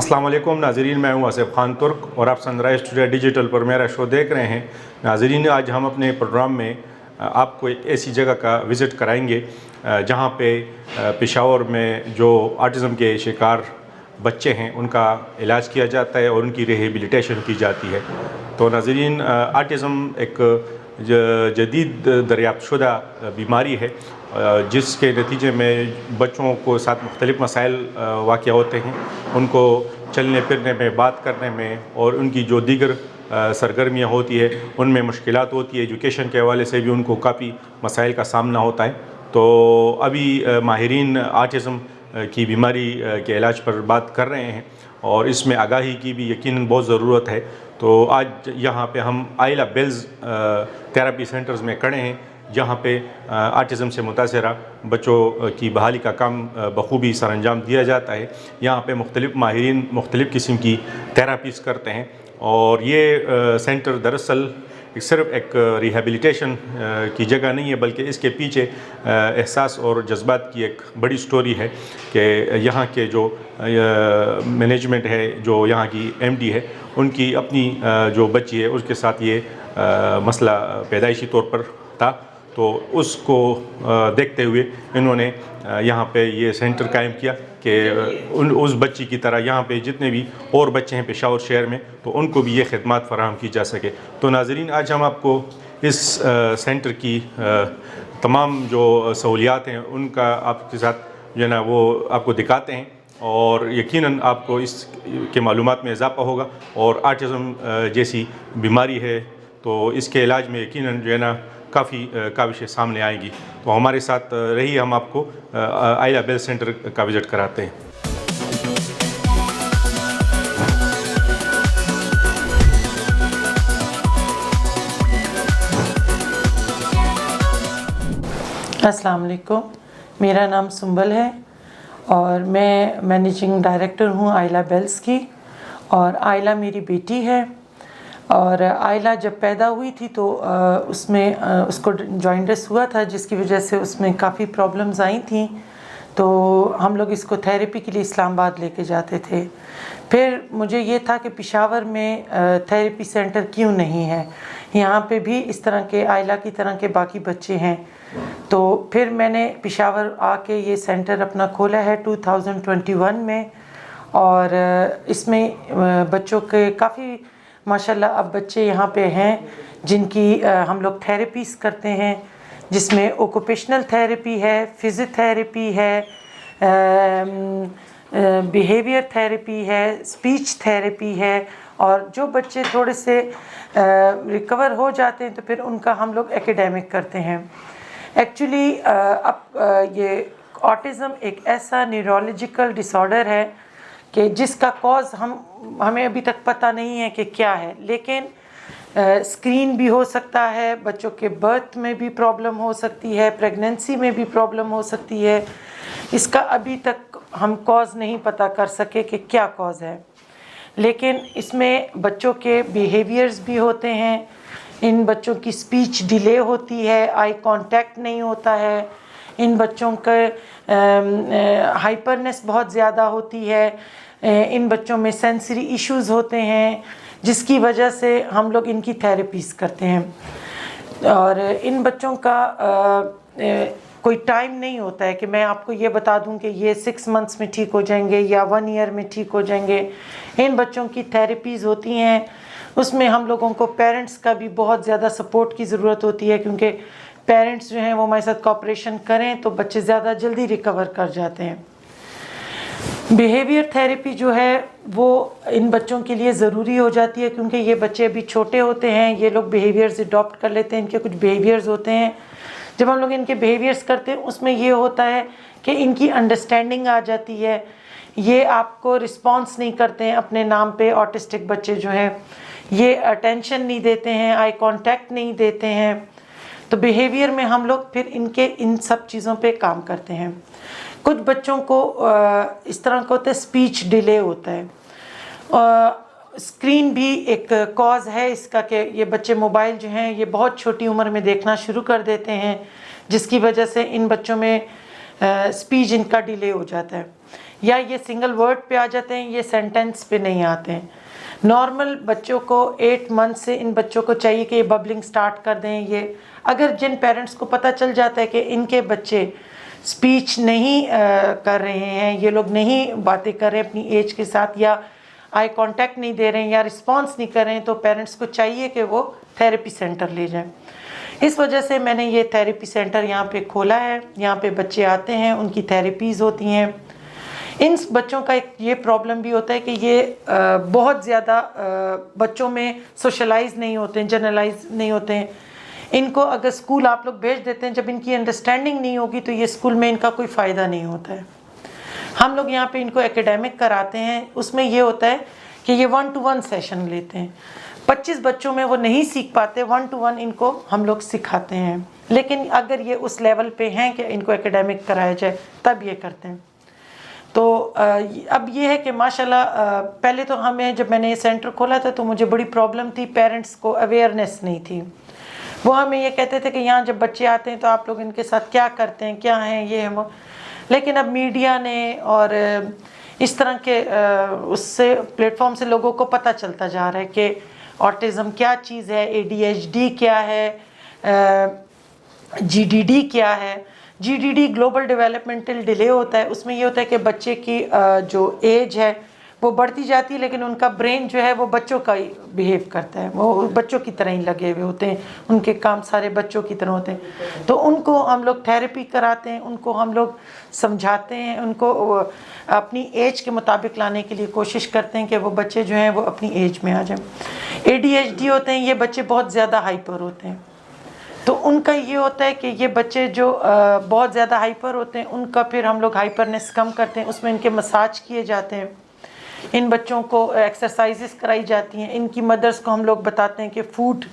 अस्सलाम वालेकुम नाज़रीन, मैं हूं आसिफ खान तुर्क और आप सनराइज़ टुडे डिजिटल पर मेरा शो देख रहे हैं। नाज़रीन, आज हम अपने प्रोग्राम में आपको एक ऐसी जगह का विज़िट कराएंगे जहां पे पेशावर में जो ऑटिज़म के शिकार बच्चे हैं उनका इलाज किया जाता है और उनकी रिहेबिलिटेशन की जाती है। तो नाज़रीन, ऑटिज़म एक जदीद दरियाफ्त शुदा बीमारी है जिसके नतीजे में बच्चों को साथ मुख्तलिफ़ मसाइल वाक़या होते हैं। उनको चलने फिरने में, बात करने में और उनकी जो दीगर सरगर्मियाँ होती है उनमें मुश्किलात होती है। एजुकेशन के हवाले से भी उनको काफ़ी मसाइल का सामना होता है। तो अभी माहिरीन ऑटिज़म की बीमारी के इलाज पर बात कर रहे हैं और इसमें आगाही की भी यकीनन बहुत ज़रूरत है। तो आज यहाँ पे हम आइला बेल्स थेरेपी सेंटर्स में खड़े हैं जहाँ पे ऑटिज़म से मुतासरा बच्चों की बहाली का काम बखूबी सर अंजाम दिया जाता है। यहाँ पे मुख्तलिफ़ माहिरीन मुख्तलिफ़ किस्म की थेरापीज़ करते हैं और ये सेंटर दरअसल सिर्फ एक रिहेबिलिटेशन की जगह नहीं है, बल्कि इसके पीछे एहसास और जज्बात की एक बड़ी स्टोरी है कि यहाँ के जो मैनेजमेंट है, जो यहाँ की एमडी है, उनकी अपनी जो बच्ची है उसके साथ ये मसला पैदाइशी तौर पर था। तो उसको देखते हुए इन्होंने यहाँ पे ये सेंटर कायम किया कि उस बच्ची की तरह यहाँ पे जितने भी और बच्चे हैं पेशावर शहर में, तो उनको भी ये खिदमत फराहम की जा सके। तो नाज़रीन, आज हम आपको इस सेंटर की तमाम जो सहूलियात हैं उनका आपके साथ जो है ना वो आपको दिखाते हैं और यकीनन आपको इस के मालूमात में इजाफा होगा। और ऑटिज़म जैसी बीमारी है तो इसके इलाज में यकीनन जो है ना काफ़ी काविशें सामने आएंगी। तो हमारे साथ रही, हम आपको आइला बेल सेंटर का विज़िट कराते हैं। अस्सलाम वालेकुम, मेरा नाम सुंबल है और मैं मैनेजिंग डायरेक्टर हूँ आइला बेल्स की। और आइला मेरी बेटी है और आइला जब पैदा हुई थी तो उसमें उसको जॉइंटिस हुआ था, जिसकी वजह से उसमें काफ़ी प्रॉब्लम्स आई थी। तो हम लोग इसको थेरेपी के लिए इस्लामाबाद लेके जाते थे। फिर मुझे ये था कि पेशावर में थेरेपी सेंटर क्यों नहीं है, यहाँ पे भी इस तरह के आइला की तरह के बाकी बच्चे हैं। तो फिर मैंने पेशावर आके ये सेंटर अपना खोला है 2021 में और इसमें बच्चों के काफ़ी माशाल्लाह अब बच्चे यहाँ पे हैं जिनकी हम लोग थेरेपीज़ करते हैं, जिसमें ऑक्यूपेशनल थेरेपी है, फिजियोथेरेपी है, बिहेवियर थेरेपी है, स्पीच थेरेपी है। और जो बच्चे थोड़े से रिकवर हो जाते हैं तो फिर उनका हम लोग एकेडमिक करते हैं। एक्चुअली अब ये ऑटिज़म एक ऐसा न्यूरोलॉजिकल डिसऑर्डर है कि जिसका कॉज हमें अभी तक पता नहीं है कि क्या है, लेकिन स्क्रीन भी हो सकता है, बच्चों के बर्थ में भी प्रॉब्लम हो सकती है, प्रेगनेंसी में भी प्रॉब्लम हो सकती है। इसका अभी तक हम कॉज नहीं पता कर सके कि क्या कॉज है, लेकिन इसमें बच्चों के बिहेवियर्स भी होते हैं। इन बच्चों की स्पीच डिले होती है, आई कांटेक्ट नहीं होता है, इन बच्चों के हाइपरनेस बहुत ज़्यादा होती है, इन बच्चों में सेंसरी इश्यूज़ होते हैं, जिसकी वजह से हम लोग इनकी थेरेपीज़ करते हैं। और इन बच्चों का कोई टाइम नहीं होता है कि मैं आपको ये बता दूं कि ये 6 मंथ्स में ठीक हो जाएंगे या 1 ईयर में ठीक हो जाएंगे। इन बच्चों की थेरेपीज़ होती हैं, उसमें हम लोगों को पेरेंट्स का भी बहुत ज़्यादा सपोर्ट की ज़रूरत होती है, क्योंकि पेरेंट्स जो हैं वो हमारे साथ कोऑपरेशन करें तो बच्चे ज़्यादा जल्दी रिकवर कर जाते हैं। बिहेवियर थेरेपी जो है वो इन बच्चों के लिए ज़रूरी हो जाती है, क्योंकि ये बच्चे अभी छोटे होते हैं, ये लोग बिहेवियर्स अडॉप्ट कर लेते हैं। इनके कुछ बिहेवियर्स होते हैं, जब हम लोग इनके बिहेवियर्स करते हैं उसमें ये होता है कि इनकी अंडरस्टैंडिंग आ जाती है, ये आपको रिस्पॉन्स नहीं करते हैं अपने नाम पे। ऑटिस्टिक बच्चे जो हैं ये अटेंशन नहीं देते हैं, आई कांटेक्ट नहीं देते हैं। तो बिहेवियर में हम लोग फिर इनके इन सब चीज़ों पे काम करते हैं। कुछ बच्चों को इस तरह का होता है, स्पीच डिले होता है। स्क्रीन भी एक कॉज है इसका कि ये बच्चे मोबाइल जो हैं ये बहुत छोटी उम्र में देखना शुरू कर देते हैं, जिसकी वजह से इन बच्चों में स्पीच इनका डिले हो जाता है। یا یہ سنگل ورڈ پہ آ جاتے ہیں, یہ سینٹینس پہ نہیں آتے ہیں. نارمل بچوں کو 8 منتھ سے ان بچوں کو چاہیے کہ یہ ببلنگ سٹارٹ کر دیں. یہ اگر جن پیرنٹس کو پتہ چل جاتا ہے کہ ان کے بچے اسپیچ نہیں کر رہے ہیں, یہ لوگ نہیں باتیں کر رہے اپنی ایج کے ساتھ, یا آئی کانٹیکٹ نہیں دے رہے ہیں, یا رسپانس نہیں کر رہے ہیں, تو پیرنٹس کو چاہیے کہ وہ تھیراپی سینٹر لے جائیں. اس وجہ سے میں نے یہ تھیراپی سینٹر یہاں پہ کھولا ہے. یہاں پہ بچے آتے ہیں, ان کی تھیراپیز ہوتی ہیں. ان بچوں کا ایک یہ پرابلم بھی ہوتا ہے کہ یہ بہت زیادہ بچوں میں سوشلائز نہیں ہوتے ہیں, جنرلائز نہیں ہوتے ہیں. ان کو اگر اسکول آپ لوگ بھیج دیتے ہیں, جب ان کی انڈرسٹینڈنگ نہیں ہوگی تو یہ اسکول میں ان کا کوئی فائدہ نہیں ہوتا ہے. ہم لوگ یہاں پہ ان کو ایکیڈیمک کراتے ہیں. اس میں یہ ہوتا ہے کہ یہ 1-to-1 سیشن لیتے ہیں. 25 بچوں میں وہ نہیں سیکھ پاتے, 1-to-1 ان کو ہم لوگ سکھاتے ہیں. لیکن اگر یہ اس لیول پہ ہیں کہ ان کو ایکیڈیمک کرایا جائے تب یہ کرتے ہیں. تو اب یہ ہے کہ ماشاءاللہ پہلے تو ہمیں, جب میں نے یہ سینٹر کھولا تھا تو مجھے بڑی پرابلم تھی, پیرنٹس کو اویئرنیس نہیں تھی. وہ ہمیں یہ کہتے تھے کہ یہاں جب بچے آتے ہیں تو آپ لوگ ان کے ساتھ کیا کرتے ہیں, کیا ہیں یہ ہے وہ. لیکن اب میڈیا نے اور اس طرح کے اس سے پلیٹ فارم سے لوگوں کو پتہ چلتا جا رہا ہے کہ آٹزم کیا چیز ہے, ADHD کیا ہے, GDD کیا ہے. GDD گلوبل ڈیولپمنٹل ڈیلے ہوتا ہے. اس میں یہ ہوتا ہے کہ بچے کی جو ایج ہے وہ بڑھتی جاتی ہے, لیکن ان کا برین جو ہے وہ بچوں کا ہی بیہیو کرتا ہے, وہ بچوں کی طرح ہی لگے ہوئے ہوتے ہیں, ان کے کام سارے بچوں کی طرح ہوتے ہیں. تو ان کو ہم لوگ تھیراپی کراتے ہیں, ان کو ہم لوگ سمجھاتے ہیں, ان کو اپنی ایج کے مطابق لانے کے لیے کوشش کرتے ہیں کہ وہ بچے جو ہیں وہ اپنی ایج میں آ جائیں. ADHD ہوتے ہیں, یہ بچے بہت زیادہ ہائپر ہوتے ہیں. تو ان کا یہ ہوتا ہے کہ یہ بچے جو بہت زیادہ ہائپر ہوتے ہیں, ان کا پھر ہم لوگ ہائپرنیس کم کرتے ہیں. اس میں ان کے مساج کیے جاتے ہیں, ان بچوں کو ایکسرسائزز کرائی جاتی ہیں. ان کی مدرس کو ہم لوگ بتاتے ہیں کہ فوڈ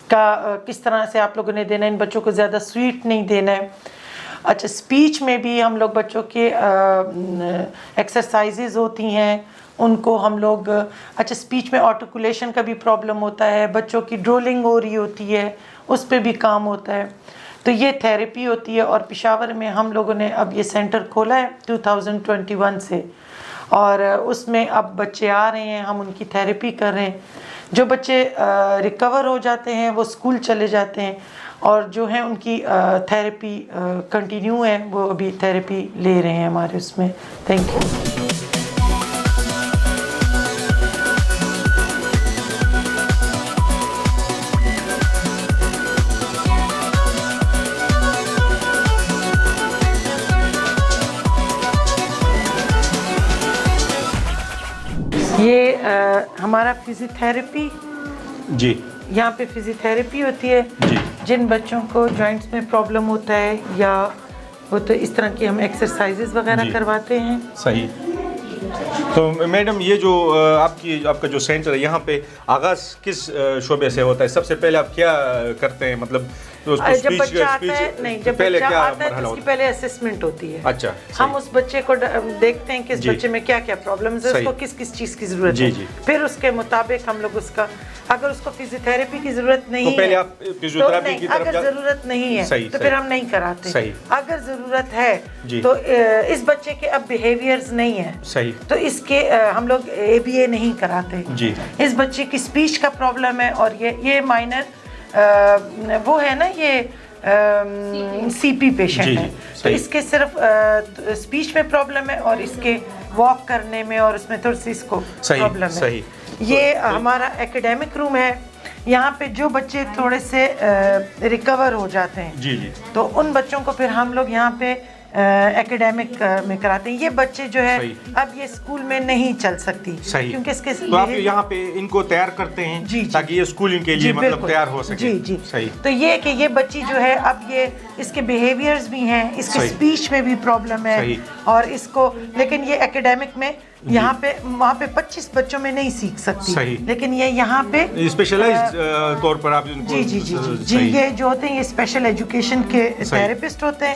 کا کس طرح سے آپ لوگوں نے دینا ہے, ان بچوں کو زیادہ سویٹ نہیں دینا ہے. اچھا, اسپیچ میں بھی ہم لوگ بچوں کے ایکسرسائزز ہوتی ہیں, ان کو ہم لوگ اچھا اسپیچ میں آرٹیکولیشن کا بھی پرابلم ہوتا ہے, بچوں کی ڈرولنگ ہو رہی ہوتی ہے, اس پہ بھی کام ہوتا ہے. تو یہ تھیراپی ہوتی ہے. اور پشاور میں ہم لوگوں نے اب یہ سینٹر کھولا ہے 2021 سے, اور اس میں اب بچے آ رہے ہیں, ہم ان کی تھیراپی کر رہے ہیں. جو بچے ریکور ہو جاتے ہیں وہ اسکول چلے جاتے ہیں, اور جو ہیں ان کی تھیراپی کنٹینیو ہے, وہ ابھی تھیراپی لے رہے ہیں ہمارے اس میں. Thank you. یہ ہمارا فزی تھیراپی, جی یہاں پہ فزی تھیراپی ہوتی ہے. جی, جن بچوں کو جوائنٹس میں پرابلم ہوتا ہے یا وہ, تو اس طرح کی ہم ایکسرسائزز وغیرہ کرواتے ہیں. صحیح. تو میڈم یہ جو آپ کا جو سینٹر ہے, یہاں پہ آغاز کس شعبے سے ہوتا ہے؟ سب سے پہلے آپ کیا کرتے ہیں, مطلب جب بچہ آتا ہے, نہیں جب بچہ آتا ہے تو اس کی پہلے اسسمنٹ ہوتی ہے. اچھا, ہم اس بچے کو دیکھتے ہیں کہ اس بچے میں کیا کیا پرابلمز ہے, اس کو کس کس چیز کی ضرورت ہے. پھر اس کے مطابق ہم لوگ اس کا, اگر اس کو فزی تھیراپی کی ضرورت نہیں ہے تو اگر ضرورت نہیں ہے تو پھر ہم نہیں کراتے. اگر ضرورت ہے تو اس بچے کے اب بیہیویئرز نہیں ہیں تو اس کے ہم لوگ ABA نہیں کراتے. اس بچے کی اسپیچ کا پرابلم ہے, اور یہ مائنر وہ ہے نا, یہ CP پیشنٹ ہے, تو اس کے صرف اسپیچ میں پرابلم ہے, اور اس کے واک کرنے میں اور اس میں تھوڑی سی اس کو پرابلم ہے. یہ ہمارا ایکیڈیمک روم ہے. یہاں پہ جو بچے تھوڑے سے ریکور ہو جاتے ہیں تو ان بچوں کو پھر ہم لوگ یہاں پہ ایکیڈیمک میں کراتے ہیں. یہ بچے جو ہے اب یہ اسکول میں نہیں چل سکتی کیونکہ اس کے, تو آپ یہاں پہ ان کو تیار کرتے ہیں تاکہ یہ اسکول ان کے لیے مطلب تیار ہو سکے. جی صحیح. تو یہ کہ یہ بچی جو ہے اب یہ اس کے بیہیویئرز بھی ہیں, اس کے اسپیچ میں بھی پرابلم ہے, اور اس کو, لیکن یہ ایکیڈیمک میں یہاں پہ وہاں پہ 25 بچوں میں نہیں سیکھ سکتی, لیکن یہ یہاں پہ اسپیشلائزڈ طور پر آپ ان کو. جی یہ جو ہوتے ہیں یہ اسپیشل ایجوکیشن کے تھیراپسٹ ہوتے ہیں.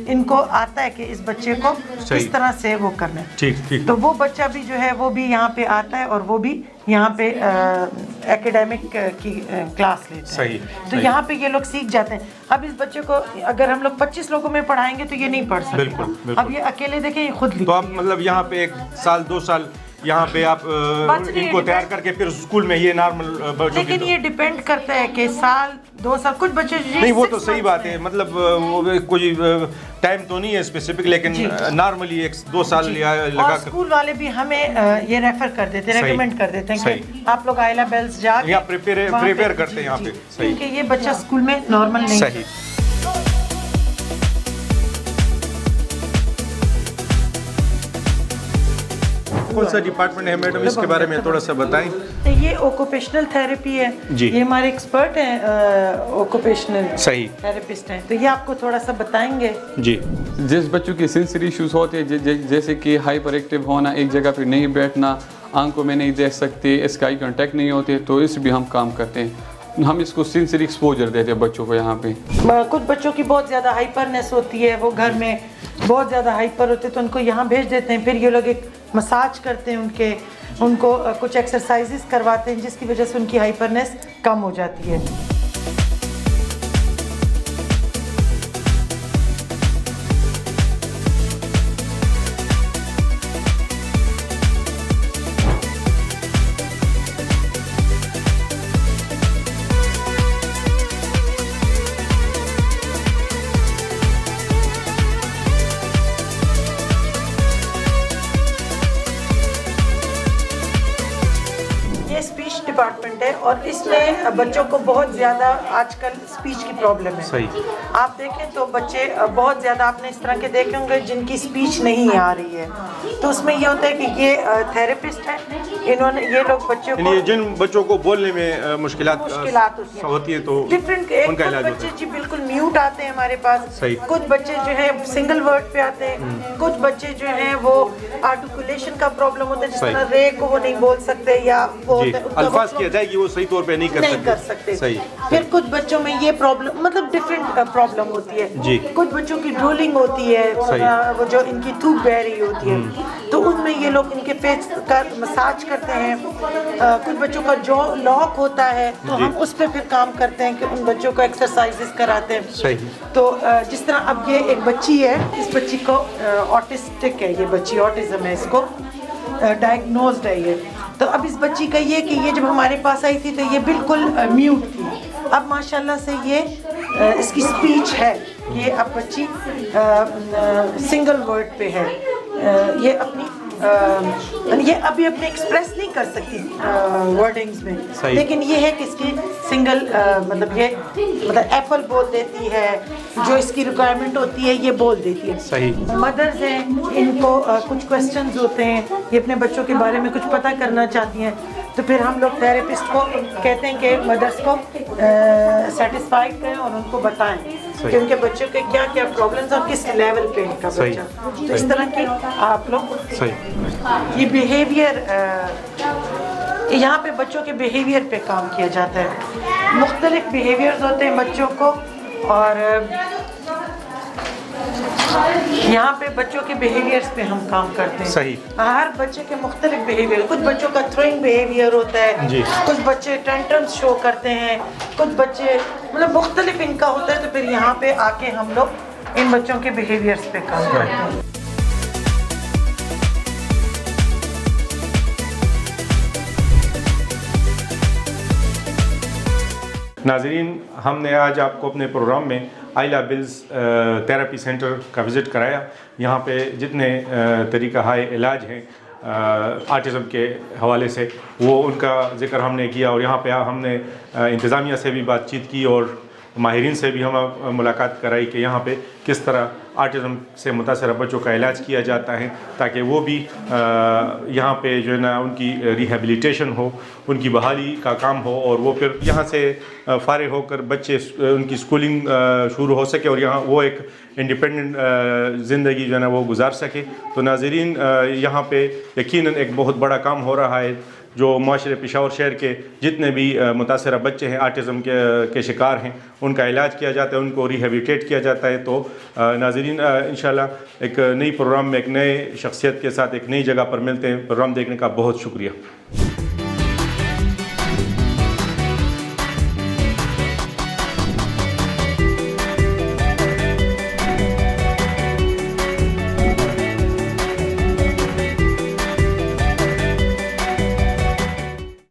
ان کو آتا ہے کہ اس بچے کو کس طرح سے وہ کرنا ہے. تو وہ بچہ بھی جو ہے وہ بھی یہاں پہ آتا ہے, اور وہ بھی یہاں پہ एकेडमिक की क्लास लेते हैं। सही, तो सही। यहाँ पे ये लोग सीख जाते हैं। अब इस बच्चे को अगर हम लोग 25 लोगों में पढ़ाएंगे तो ये नहीं पढ़ सकते। बिल्कुल, बिल्कुल। अब ये अकेले देखें, ये खुद तो लिखती आप है। मतलब यहाँ पे 1 साल 2 साल यहाँ पे आप नहीं, इनको तैयार करके फिर स्कूल में ये नॉर्मल बच्चों लेकिन ये डिपेंड करता है कि साल 2 साल, कुछ बच्चे नहीं वो तो सही बात है, मतलब वो कोई टाइम तो नहीं है स्पेसिफिक, लेकिन नॉर्मली 1-2 साल या लगा और कर स्कूल वाले भी हमें ये रेफर कर देते हैं, सही, रेकमेंड कर देते हैं सही। कि आप लोग आइला बेल्स जाके यहाँ प्रिपेयर करते हैं यहाँ जी, पे। सही, क्योंकि ये बच्चा स्कूल में नॉर्मल नहीं सही। कौन सा डिपार्टमेंट है मैडम, इसके बारे में थोड़ा सा बताएं। तो ये ऑक्यूपेशनल थेरेपी है जी। ये हमारे एक्सपर्ट हैं, ऑक्यूपेशनल सही, थेरेपिस्ट हैं, तो ये आपको थोड़ा सा बताएंगे। जी। जिस बच्चों की सेंसरी इश्यूज होते हैं जैसे कि हाइपर एक्टिव होना, एक जगह पे नहीं बैठना, आंखों में नहीं देख सकते, इसका आई कांटेक्ट नहीं होते, तो इस भी हम काम करते हैं। हम इसको सेंसरी एक्सपोजर देते हैं बच्चों को यहाँ पे। कुछ बच्चों की बहुत ज़्यादा हाइपरनेस होती है, वो घर में बहुत ज़्यादा हाइपर होते हैं तो उनको यहाँ भेज देते हैं, फिर ये लोग एक मसाज करते हैं, उनको कुछ एक्सरसाइजेस करवाते हैं जिसकी वजह से उनकी हाइपरनेस कम हो जाती है। ये स्पीच डिपार्टमेंट है और इसमें बच्चों को बहुत ज़्यादा आजकल स्पीच की प्रॉब्लम है। सही। आप देखें तो बच्चे बहुत ज़्यादा, आपने इस तरह के देखे होंगे जिनकी स्पीच नहीं आ रही है, तो उसमें ये होता है कि ये थेरेपिस्ट है, इन्होंने ये लोग बच्चों को, यानी जिन बच्चों को बोलने में मुश्किलात होती है तो डिफरेंट, उनका कुछ इलाज होता बच्चे है। जी बिल्कुल म्यूट आते हैं हमारे पास, सही। कुछ बच्चे जो है सिंगल वर्ड पे आते हैं, कुछ बच्चे जो हैं वो आर्टिकुलेशन का प्रॉब्लम होता है, जिस सही। तरह रे को वो नहीं बोल सकते या वो जी, होता है, उनका अल्फाज वो किया जाए कि वो सही तौर पे नहीं कर सकते। सही। फिर कुछ बच्चों में ये प्रॉब्लम, मतलब डिफरेंट प्रॉब्लम होती है जी। कुछ बच्चों की ड्रोलिंग होती है, वो जो इनकी थूक बह रही होती है, तो उनमें ये लोग इनके फेस का मसाज करते हैं। कुछ बच्चों का जॉ लॉक होता है तो हम उस पर फिर काम करते हैं कि उन बच्चों को एक्सरसाइजेस कराते हैं। सही। तो जिस तरह अब ये एक बच्ची है, इस बच्ची को ऑटिस्टिक है, ये बच्ची ऑटिज्म है, इसको डायग्नोज्ड है ये। तो अब इस बच्ची का ये कि ये जब हमारे पास आई थी तो ये बिल्कुल म्यूट थी, अब माशाल्लाह से ये इसकी स्पीच है, ये अब बच्ची सिंगल वर्ड पे है, ये अपनी ये अभी अपने एक्सप्रेस नहीं कर सकती वर्डिंग्स में, लेकिन ये है कि इसकी सिंगल मतलब ये मतलब एप्पल बोल देती है, जो इसकी रिक्वायरमेंट होती है ये बोल देती है। सही। मदर्स हैं, इनको कुछ क्वेश्चंस होते हैं, ये अपने बच्चों के बारे में कुछ पता करना चाहती हैं, तो फिर हम लोग थेरेपिस्ट को कहते हैं कि मदर्स को सेटिस्फाइड करें और उनको बताएं कि उनके बच्चों के क्या क्या प्रॉब्लम्स और किस लेवल पे इनका बच्चा, तो इस तरह की आप लोग सही। ये बिहेवियर, यहाँ पे बच्चों के बिहेवियर पे काम किया जाता है, मुख्तलिफ बिहेवियर्स होते हैं बच्चों को, और यहाँ पे बच्चों के बिहेवियर्स पे हम काम करते हैं। सही। हर बच्चे के मुख्तलिफ बिहेवियर, कुछ बच्चों का थ्रोइंग बिहेवियर होता है जी। कुछ बच्चे टेंट्रम्स शो करते हैं, कुछ बच्चे मतलब मुख्तलिफ इनका होता है, तो फिर यहाँ पे आके हम लोग इन बच्चों के बिहेवियर्स पे काम करते हैं। नाज़रीन, हमने आज आपको अपने प्रोग्राम में आइला बेल्स थेरेपी सेंटर का विज़िट कराया। यहाँ पे जितने तरीक़ा हाय इलाज हैं आटिज़म के हवाले से, वो उनका ज़िक्र हमने किया, और यहाँ पे हमने इंतज़ामिया से भी बातचीत की और माहिरीन से भी हम मुलाकात कराई कि यहाँ पे किस तरह आटिज़म से मुतासर बच्चों का इलाज किया जाता है, ताकि वो भी यहाँ पे जो है ना उनकी रिहेबिलिटेशन हो, उनकी बहाली का काम हो, और वो फिर यहाँ से फ़ारिग होकर बच्चे उनकी स्कूलिंग शुरू हो सके और यहाँ वो एक इंडिपेंडेंट ज़िंदगी जो है ना वो गुजार सके। तो नाज़रीन, यहाँ पे यकीनन एक बहुत बड़ा काम हो रहा है, जो माशरे पेशावर शहर के जितने भी मुतासरा बच्चे हैं आटिज़म के शिकार हैं, उनका इलाज किया जाता है, उनको रिहेबिलिटेट किया जाता है। तो नाज़रीन, इंशाल्लाह एक नई प्रोग्राम में एक नए शख्सियत के साथ एक नई जगह पर मिलते हैं। प्रोग्राम देखने का बहुत शुक्रिया।